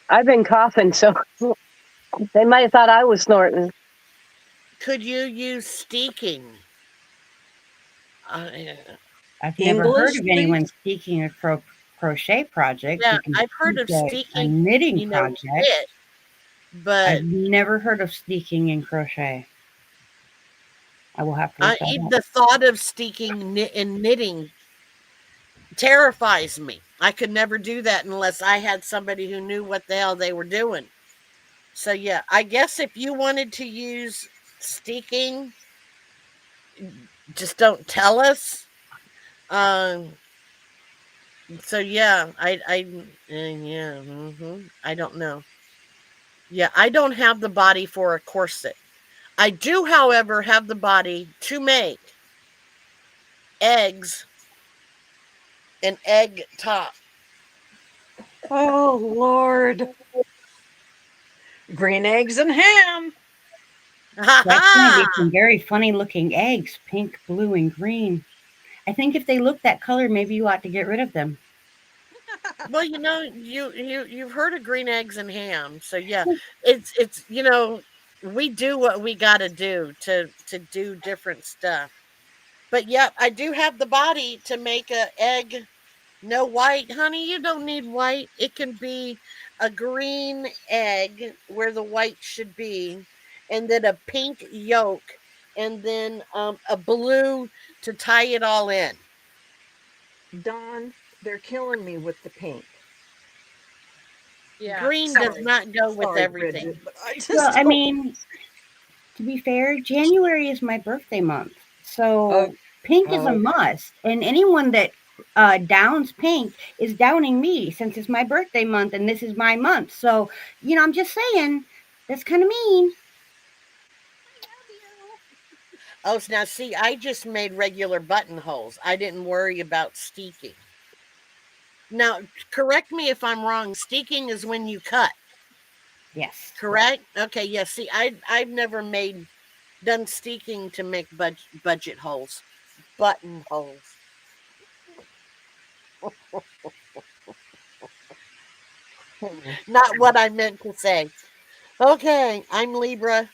I've been coughing, so they might have thought I was snorting. Could you use steaking? Uh, I've never heard English, of please. anyone seeking a crochet project. yeah, You can I've heard seek of a steaking, knitting project. knit, but I've never heard of sneaking in crochet. I will have to look that up. the thought of steaking and knitting terrifies me. I could never do that unless I had somebody who knew what the hell they were doing. So yeah, I guess if you wanted to use steaking, just don't tell us. Um. So yeah, yeah. I don't know. Yeah, I don't have the body for a corset. I do, however, have the body to make eggs, an egg top. Oh, Lord. Green eggs and ham. Ha That's going to ha! be some very funny looking eggs, pink, blue, and green. I think if they look that color, maybe you ought to get rid of them. Well, you've heard of green eggs and ham, so yeah, it's we do what we got to do to do different stuff. But yeah, I do have the body to make a egg. No white, honey. You don't need white. It can be a green egg where the white should be, and then a pink yolk, and then a blue to tie it all in. Don, they're killing me with the pink. Yeah. Green does Sorry. not go with Sorry, everything. Bridget, but I Well, just I don't. mean, to be fair, January is my birthday month. Oh, So pink is a okay. must. And anyone that downs pink is downing me since it's my birthday month and this is my month. So, I'm just saying that's kind of mean. Oh, now see, I just made regular buttonholes. I didn't worry about steeking. Now, correct me if I'm wrong. Steeking is when you cut, Yes. correct? Okay, yeah. See, I've never made done steeking to make budget holes, button holes. Not what I meant to say. Okay, I'm Libra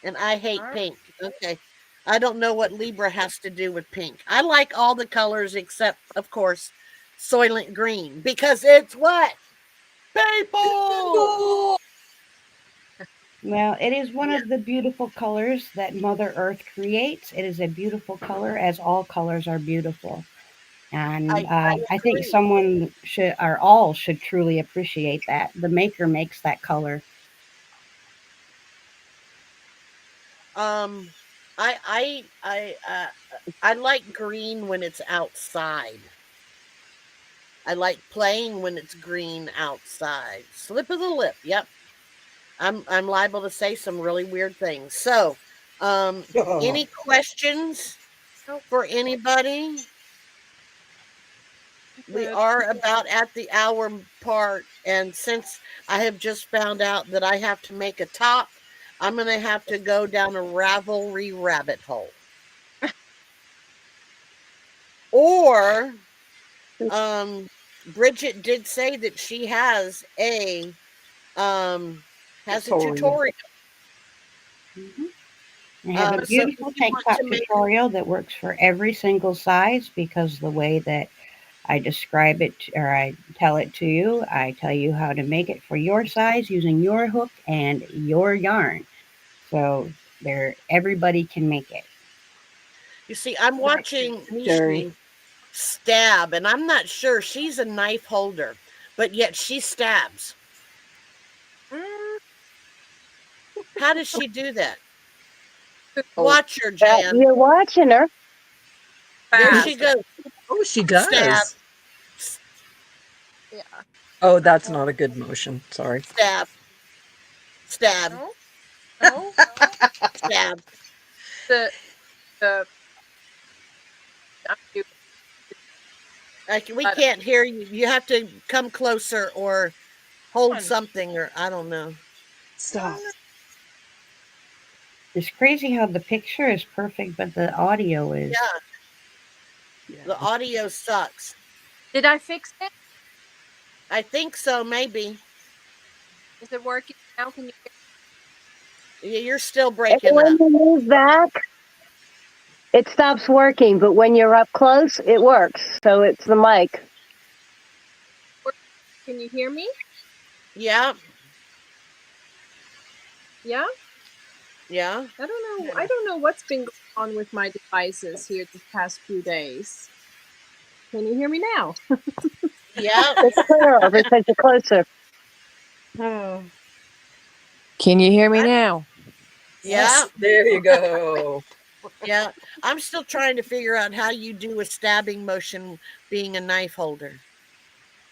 and I hate All pink. Okay. I don't know what Libra has to do with pink. I like all the colors except, of course, Soylent Green because it's what? People! right. Well, it is one Yeah, of the beautiful colors that Mother Earth creates. It is a beautiful color, as all colors are beautiful. And I I think agree. someone should, or all should truly appreciate that. The maker makes that color. Um, I like green when it's outside. I like playing when it's green outside. Slip of the lip. Yep. I'm liable to say some really weird things. So, any questions Nope, for anybody? We good. are about at the hour part, and since I have just found out that I have to make a top, I'm going to have to go down a Ravelry rabbit hole. Or um Bridget did say that she um has a Tutorial. tutorial. Mhm. I have a So if beautiful you tank want top to make tutorial that works for every single size because the way that I describe it or I tell it to you, I tell you how to make it for your size using your hook and your yarn. So there everybody can make it. you see, I'm Thank you, watching Terry. Mishi stab, and I'm not sure she's a knife holder, but yet she stabs. Mm, How does she do that? Oh, Watch her, Jan. You're watching her. There fast. she goes. oh, she Stab, does. Yeah. Oh, that's No, not a good motion. Sorry. stab, stab, no, no. stab. The I'm doing Like we better. can't hear you. You have to come closer or hold One. something, or I don't know. Stop. It's crazy how the picture is perfect, but the audio is. Yeah, the Yeah. audio sucks. Did I fix it? I think so, maybe. Is it working now? Can you hear? You're still And breaking when up. you move back, it stops working. But when you're up close, it works. So it's the mic. Can you hear me? Yeah, Yeah. yeah, I don't know. I Yeah. don't know what's been going on with my devices here these past few days. Can you hear me now? yeah, It's clearer because you're closer. Oh, Can you hear me I, now? yeah, yes. There you go. yeah. I'm still trying to figure out how you do a stabbing motion being a knife holder.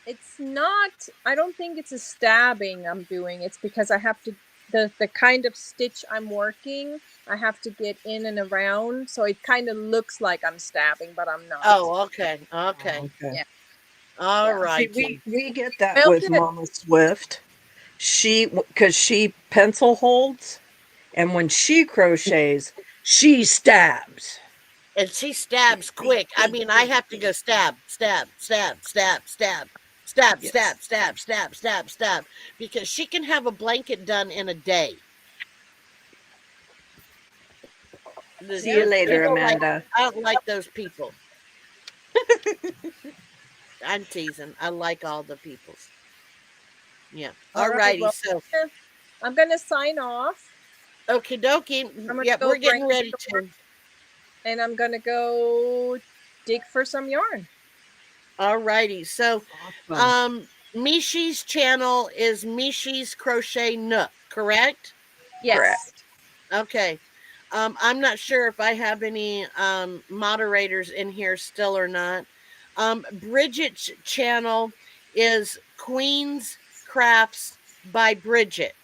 It's not. I don't think it's a stabbing I'm doing. It's because I have to the kind of stitch I'm working. I have to get in and around, so it kind of looks like I'm stabbing, but I'm not. Oh, okay, okay, Oh, okay. Yeah, all yeah. See, righty. we get that Well, with good. Mama Swift. Because she pencil holds, and when she crochets, she stabs. And she stabs quick. I mean, I have to go stab, stab, stab, stab, stab, stab, Yes. stab, stab, stab, stab, stab, because she can have a blanket done in a day. See you There's later, people like Amanda. I don't like those people. I'm teasing. I like all the peoples. Yeah. All All right. righty. Well, So, I'm gonna sign off. okie dokie. I'm gonna Yep, go we're getting ready brainstorm, to. and I'm gonna go dig for some yarn. All righty. So, Awesome. um, Mishi's channel is Mishi's Crochet Nook, correct? Yes. Correct. Okay. I'm not sure if I have any moderators in here still or not. Bridget's channel is Queen's Crafts by Bridget.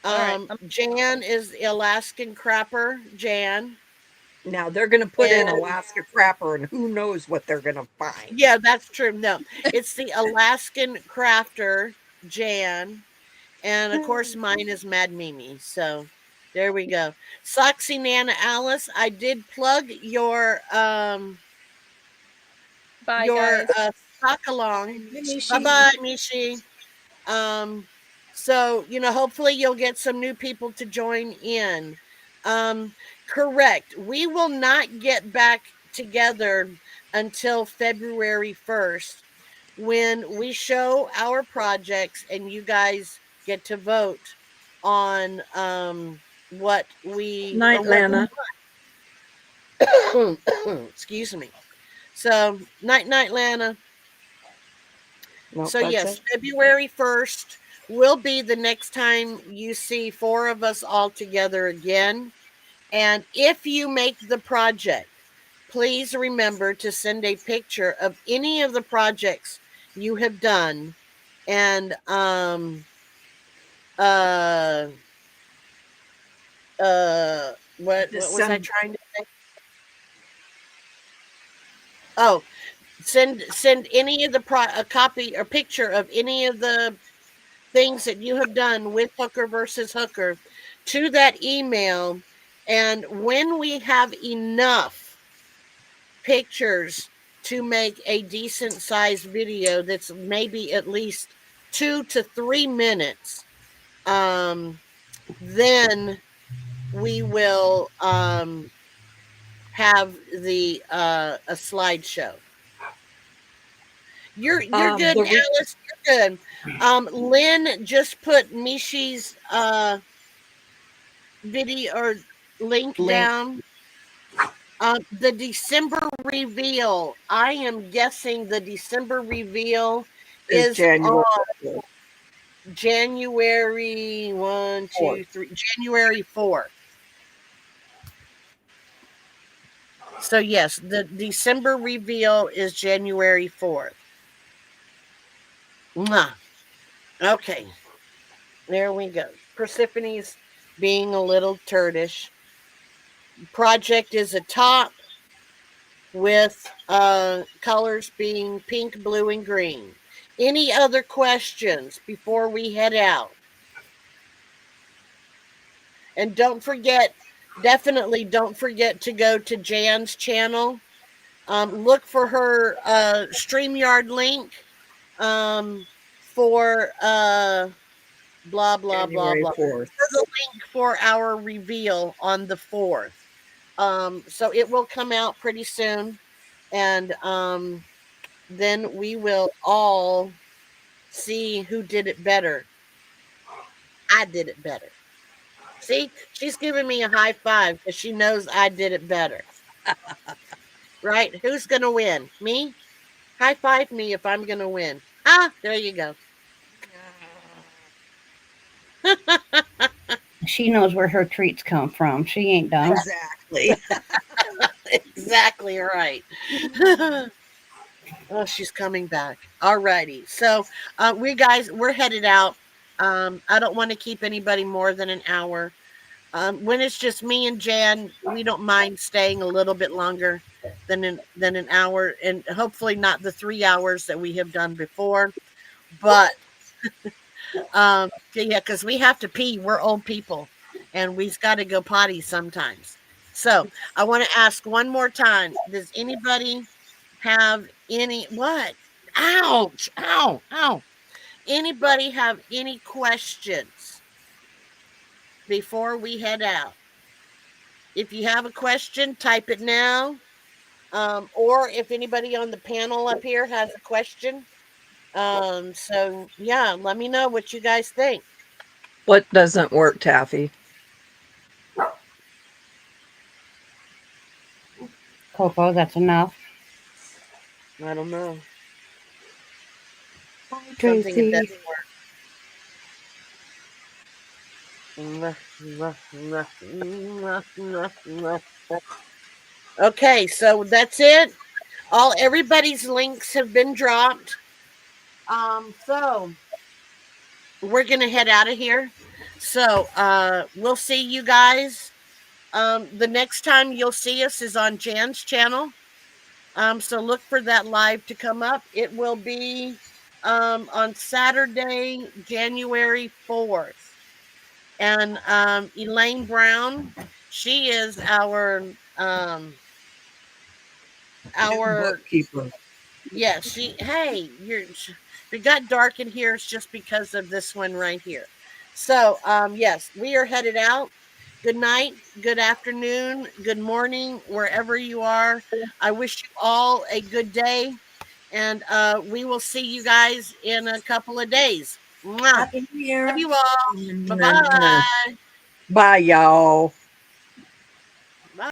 All right. Jan is the Alaskan Crapper, Jan. Now they're going to put in And Alaska crapper, and who knows what they're going to find. yeah, that's true. No, it's the Alaskan Crafter, Jan. And of course, mine is Mad Mimi. So there we go. Soxy Nana Alice, I did plug Bye, your guys. stock along. Bye Mishi. bye, Mishi. Um, so hopefully you'll get some new people to join in. Um, Correct. We will not get back together until February 1st when we show our projects and you guys get to vote on what we or Night, what we Lana. excuse me. So night Lana. Nope, So that's yes, it. February 1st will be the next time you see four of us all together again. And if you make the project, please remember to send a picture of any of the projects you have done. And uh what was I December. trying to say? Oh, send any of the a copy or picture of any of the things that you have done with Hooker versus Hooker to that email. And when we have enough pictures to make a decent sized video that's maybe at least 2 to 3 minutes, then we will have the a slideshow. You're good, The re- Alice. You're good. Lynn just put Mishi's video or link link down. The December reveal. I am guessing the December reveal is is January on January 1, 4th. 2, 3, January 4th. So yes, the December reveal is January 4th. Mwah. Okay, there we go. Persephone's being a little turdish. Project is a top with colors being pink, blue, and green. Any other questions before we head out? And don't forget, definitely don't forget to go to Jan's channel. Look for her StreamYard link for blah, blah, blah, January blah. 4th. For the link for our reveal on the 4th. So it will come out pretty soon. And then we will all see who did it better. I did it better. See, she's giving me a high five because she knows I did it better. Right? Who's going to win? Me? High five me if I'm going to win. Ah, there you go. She knows where her treats come from. She ain't dumb. Exactly. Exactly right. Oh, she's coming back. All righty. So, we're headed out. I don't want to keep anybody more than an hour. When it's just me and Jan, we don't mind staying a little bit longer than an hour, and hopefully not the 3 hours that we have done before. But yeah, because we have to pee. We're old people, and we've got to go potty sometimes. So I want to ask one more time: does anybody have any what? Ouch! Ow! Ow! Anybody have any questions before we head out? If you have a question, type it now. Or if anybody on the panel up here has a question, so yeah, let me know what you guys think. What doesn't work, Taffy? Coco, that's enough. I don't know. Hi, Something that Tracy. doesn't work. Okay, so that's it. Everybody's links have been dropped. So we're gonna head out of here. So we'll see you guys The next time you'll see us is on Jan's channel. So look for that live to come up. It will be on Saturday, January 4th. And Elaine Brown, she is New our bookkeeper. yeah, hey, if it got dark in here, it's just because of this one right here. So yes, we are headed out. Good night, good afternoon, good morning, wherever you are. I wish you all a good day, and we will see you guys in a couple of days. Mwah. Happy New Love Year. you all. Bye bye. Bye, y'all.